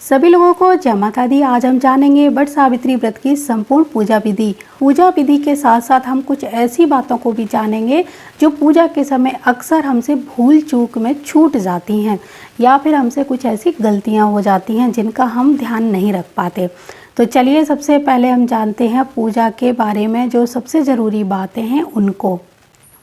सभी लोगों को जय माता दी। आज हम जानेंगे वट सावित्री व्रत की संपूर्ण पूजा विधि। पूजा विधि के साथ साथ हम कुछ ऐसी बातों को भी जानेंगे जो पूजा के समय अक्सर हमसे भूल चूक में छूट जाती हैं या फिर हमसे कुछ ऐसी गलतियां हो जाती हैं जिनका हम ध्यान नहीं रख पाते। तो चलिए सबसे पहले हम जानते हैं पूजा के बारे में जो सबसे ज़रूरी बातें हैं उनको।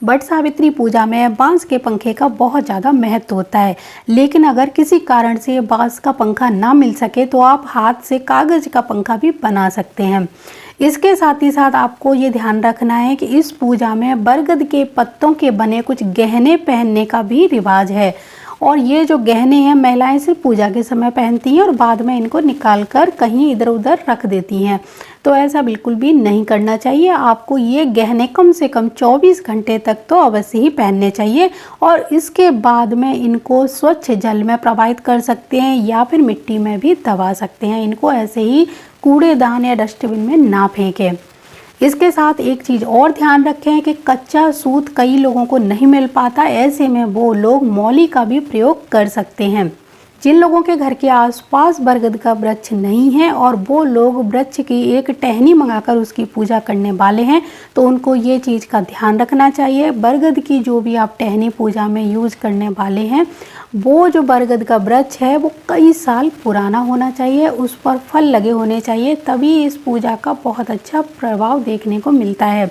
वट सावित्री पूजा में बांस के पंखे का बहुत ज़्यादा महत्व होता है, लेकिन अगर किसी कारण से बांस का पंखा ना मिल सके तो आप हाथ से कागज़ का पंखा भी बना सकते हैं। इसके साथ ही साथ आपको ये ध्यान रखना है कि इस पूजा में बरगद के पत्तों के बने कुछ गहने पहनने का भी रिवाज है और ये जो गहने हैं महिलाएं सिर्फ पूजा के समय पहनती हैं और बाद में इनको निकाल कर कहीं इधर उधर रख देती हैं। तो ऐसा बिल्कुल भी नहीं करना चाहिए। आपको ये गहने कम से कम 24 घंटे तक तो अवश्य ही पहनने चाहिए और इसके बाद में इनको स्वच्छ जल में प्रवाहित कर सकते हैं या फिर मिट्टी में भी दबा सकते हैं। इनको ऐसे ही कूड़ेदान या डस्टबिन में ना फेंकें। इसके साथ एक चीज़ और ध्यान रखें कि कच्चा सूत कई लोगों को नहीं मिल पाता, ऐसे में वो लोग मौली का भी प्रयोग कर सकते हैं। जिन लोगों के घर के आसपास बरगद का वृक्ष नहीं है और वो लोग वृक्ष की एक टहनी मंगाकर उसकी पूजा करने वाले हैं तो उनको ये चीज़ का ध्यान रखना चाहिए। बरगद की जो भी आप टहनी पूजा में यूज़ करने वाले हैं वो जो बरगद का वृक्ष है वो कई साल पुराना होना चाहिए, उस पर फल लगे होने चाहिए, तभी इस पूजा का बहुत अच्छा प्रभाव देखने को मिलता है।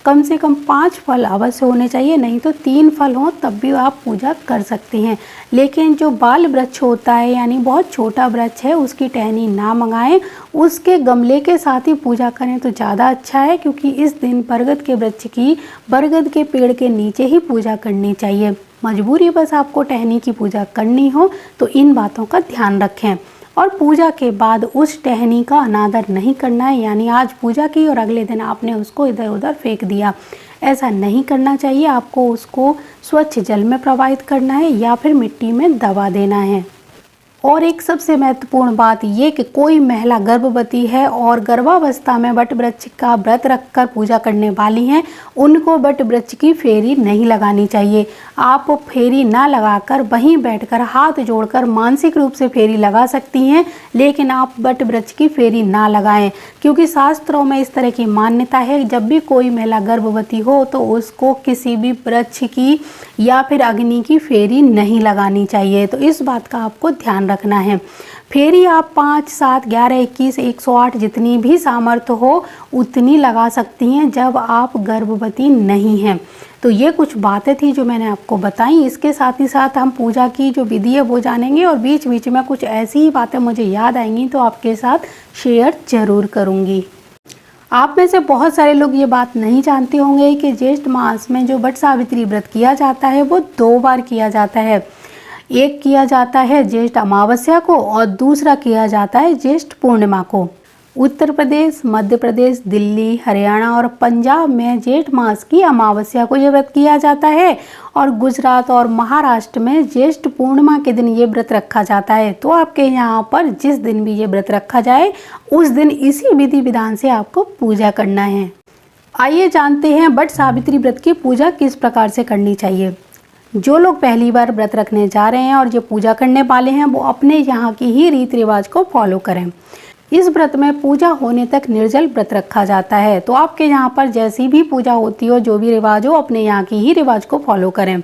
कम से कम 5 फल अवश्य होने चाहिए, नहीं तो 3 फल हों तब भी आप पूजा कर सकते हैं। लेकिन जो बाल वृक्ष होता है यानी बहुत छोटा वृक्ष है उसकी टहनी ना मंगाएं, उसके गमले के साथ ही पूजा करें तो ज़्यादा अच्छा है, क्योंकि इस दिन बरगद के वृक्ष की बरगद के पेड़ के नीचे ही पूजा करनी चाहिए। मजबूरी बस आपको टहनी की पूजा करनी हो तो इन बातों का ध्यान रखें। और पूजा के बाद उस टहनी का अनादर नहीं करना है, यानी आज पूजा की और अगले दिन आपने उसको इधर उधर फेंक दिया, ऐसा नहीं करना चाहिए। आपको उसको स्वच्छ जल में प्रवाहित करना है या फिर मिट्टी में दबा देना है। और एक सबसे महत्वपूर्ण बात ये कि कोई महिला गर्भवती है और गर्भावस्था में वट वृक्ष का व्रत रखकर पूजा करने वाली हैं, उनको वट वृक्ष की फेरी नहीं लगानी चाहिए। आप फेरी ना लगाकर वहीं बैठकर हाथ जोड़कर मानसिक रूप से फेरी लगा सकती हैं, लेकिन आप वट वृक्ष की फेरी ना लगाएं, क्योंकि शास्त्रों में इस तरह की मान्यता है जब भी कोई महिला गर्भवती हो तो उसको किसी भी वृक्ष की या फिर अग्नि की फेरी नहीं लगानी चाहिए। तो इस बात का आपको ध्यान रखना है। फेरी आप 5, 7, 11, 21, 108 जितनी भी सामर्थ्य हो उतनी लगा सकती हैं जब आप गर्भवती नहीं हैं। तो ये कुछ बातें थी जो मैंने आपको बताई। इसके साथ ही साथ हम पूजा की जो विधि है वो जानेंगे और बीच बीच में कुछ ऐसी ही बातें मुझे याद आएंगी तो आपके साथ शेयर जरूर करूँगी। आप में से बहुत सारे लोग ये बात नहीं जानते होंगे कि ज्येष्ठ मास में जो वट सावित्री व्रत किया जाता है वो 2 बार किया जाता है। एक किया जाता है ज्येष्ठ अमावस्या को और दूसरा किया जाता है ज्येष्ठ पूर्णिमा को। उत्तर प्रदेश, मध्य प्रदेश, दिल्ली, हरियाणा और पंजाब में जेठ मास की अमावस्या को ये व्रत किया जाता है और गुजरात और महाराष्ट्र में ज्येष्ठ पूर्णिमा के दिन ये व्रत रखा जाता है। तो आपके यहाँ पर जिस दिन भी ये व्रत रखा जाए उस दिन इसी विधि विधान से आपको पूजा करना है। आइए जानते हैं वट सावित्री व्रत की पूजा किस प्रकार से करनी चाहिए। जो लोग पहली बार व्रत रखने जा रहे हैं और जो पूजा करने वाले हैं वो अपने यहाँ की ही रीति रिवाज को फॉलो करें। इस व्रत में पूजा होने तक निर्जल व्रत रखा जाता है। तो आपके यहाँ पर जैसी भी पूजा होती हो, जो भी रिवाज हो, अपने यहाँ की ही रिवाज को फॉलो करें।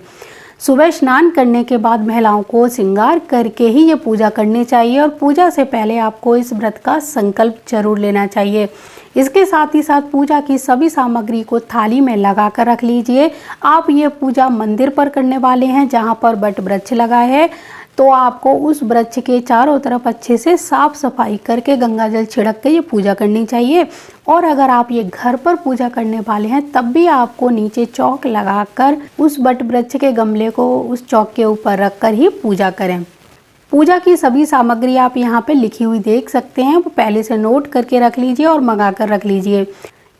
सुबह स्नान करने के बाद महिलाओं को श्रृंगार करके ही ये पूजा करनी चाहिए और पूजा से पहले आपको इस व्रत का संकल्प जरूर लेना चाहिए। इसके साथ ही साथ पूजा की सभी सामग्री को थाली में लगा कर रख लीजिए। आप ये पूजा मंदिर पर करने वाले हैं जहाँ पर वट वृक्ष लगा है, तो आपको उस वृक्ष के चारों तरफ अच्छे से साफ सफाई करके गंगा जल छिड़क के ये पूजा करनी चाहिए। और अगर आप ये घर पर पूजा करने वाले हैं तब भी आपको नीचे चौक लगाकर उस वट वृक्ष के गमले को उस चौक के ऊपर रखकर ही पूजा करें। पूजा की सभी सामग्री आप यहाँ पे लिखी हुई देख सकते हैं, वो पहले से नोट करके रख लीजिए और मंगा कर रख लीजिए।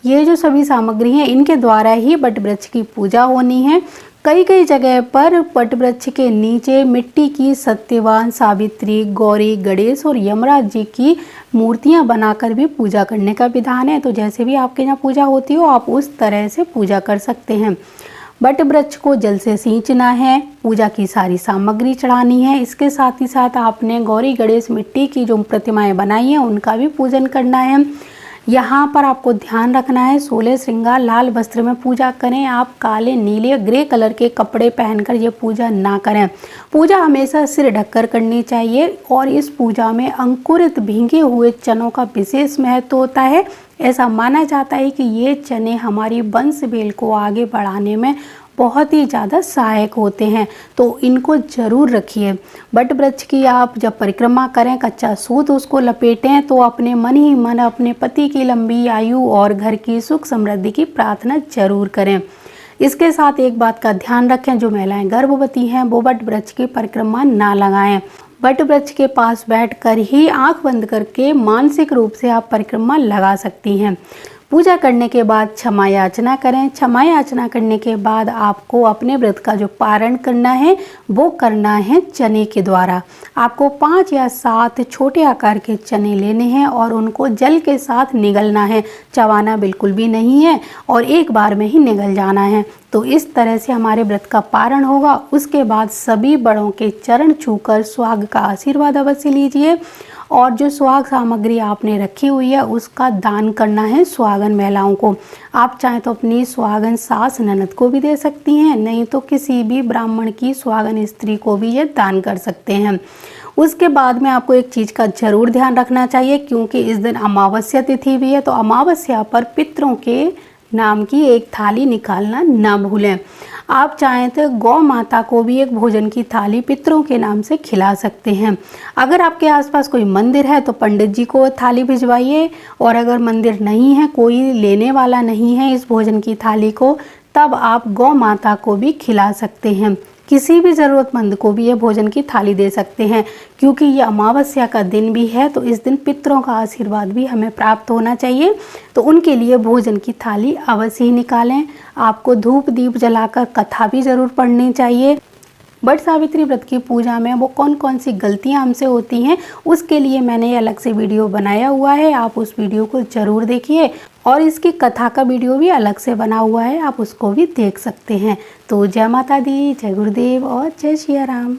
ये जो सभी सामग्री हैं इनके द्वारा ही वट वृक्ष की पूजा होनी है। कई कई जगह पर वट वृक्ष के नीचे मिट्टी की सत्यवान, सावित्री, गौरी, गणेश और यमराज जी की मूर्तियां बनाकर भी पूजा करने का विधान है। तो जैसे भी आपके यहाँ पूजा होती हो आप उस तरह से पूजा कर सकते हैं। बट वृक्ष को जल से सींचना है, पूजा की सारी सामग्री चढ़ानी है। इसके साथ ही साथ आपने गौरी गणेश मिट्टी की जो प्रतिमाएं बनाई हैं उनका भी पूजन करना है। यहाँ पर आपको ध्यान रखना है 16 श्रृंगार लाल वस्त्र में पूजा करें। आप काले, नीले, ग्रे कलर के कपड़े पहनकर ये पूजा ना करें। पूजा हमेशा सिर ढककर करनी चाहिए और इस पूजा में अंकुरित भीगे हुए चनों का विशेष महत्व होता है। ऐसा माना जाता है कि ये चने हमारी वंश बेल को आगे बढ़ाने में बहुत ही ज़्यादा सहायक होते हैं, तो इनको ज़रूर रखिए। बट वृक्ष की आप जब परिक्रमा करें, कच्चा सूत उसको लपेटें, तो अपने मन ही मन अपने पति की लंबी आयु और घर की सुख समृद्धि की प्रार्थना जरूर करें। इसके साथ एक बात का ध्यान रखें, जो महिलाएं गर्भवती हैं वो बट वृक्ष की परिक्रमा ना लगाएं। बट वृक्ष के पास बैठकर ही आंख बंद करके मानसिक रूप से आप परिक्रमा लगा सकती हैं। पूजा करने के बाद क्षमा याचना करें। क्षमा याचना करने के बाद आपको अपने व्रत का जो पारण करना है वो करना है चने के द्वारा। आपको 5 या 7 छोटे आकार के चने लेने हैं और उनको जल के साथ निगलना है। चबाना बिल्कुल भी नहीं है और एक बार में ही निगल जाना है। तो इस तरह से हमारे व्रत का पारण होगा। उसके बाद सभी बड़ों के चरण छूकर सुहाग का आशीर्वाद अवश्य लीजिए और जो सुहाग सामग्री आपने रखी हुई है उसका दान करना है सुहागन महिलाओं को। आप चाहें तो अपनी सुहागन सास ननद को भी दे सकती हैं, नहीं तो किसी भी ब्राह्मण की सुहागन स्त्री को भी ये दान कर सकते हैं। उसके बाद में आपको एक चीज़ का जरूर ध्यान रखना चाहिए, क्योंकि इस दिन अमावस्या तिथि भी है, तो अमावस्या पर पितरों के नाम की एक थाली निकालना ना भूलें। आप चाहें तो गौ माता को भी एक भोजन की थाली पितरों के नाम से खिला सकते हैं। अगर आपके आसपास कोई मंदिर है तो पंडित जी को थाली भिजवाइए, और अगर मंदिर नहीं है, कोई लेने वाला नहीं है इस भोजन की थाली को, तब आप गौ माता को भी खिला सकते हैं। किसी भी ज़रूरतमंद को भी ये भोजन की थाली दे सकते हैं, क्योंकि ये अमावस्या का दिन भी है, तो इस दिन पितरों का आशीर्वाद भी हमें प्राप्त होना चाहिए। तो उनके लिए भोजन की थाली अवश्य ही निकालें। आपको धूप दीप जलाकर कथा भी ज़रूर पढ़नी चाहिए। बट सावित्री व्रत की पूजा में वो कौन कौन सी गलतियां हमसे होती हैं, उसके लिए मैंने ये अलग से वीडियो बनाया हुआ है। आप उस वीडियो को ज़रूर देखिए, और इसकी कथा का वीडियो भी अलग से बना हुआ है, आप उसको भी देख सकते हैं। तो जय माता दी, जय गुरुदेव और जय सिया राम।